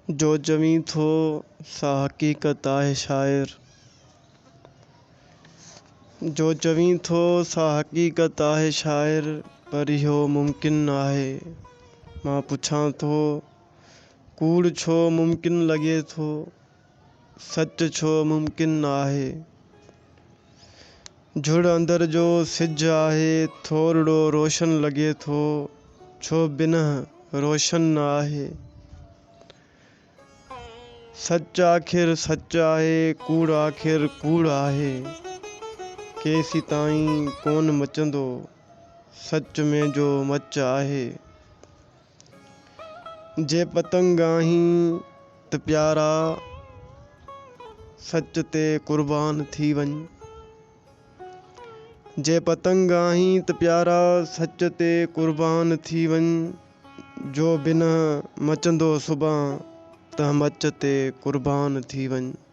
जो जमी थो सा हक़ीक़त आहे शाइर। जो जमी थो सा हक़ीक़त आहे शाइर, पर इहो मुमकिन आहे। मां पुछां थो कूड़ छो मुमकिन लॻे थो, सच छो मुमकिन आहे। झुड़ अंदर जो सिज आहे, थोरड़ो रोशन लॻे थो, छो बिना रोशन न आहे। सच आखिर सच आहे, कूड़ आखिर कूड़ आहे। केसी ताईं कोन मचंदो, सच में जो मच आहे। जे पतंग आहीं त प्यारा, सच ते कुर्बान थी वञ। जे पतंग आहीं त प्यारा, सच ते कुर्बान थी वञ। जो बिना मचंदो सुभां त मच ते कुर्बान थी वञ।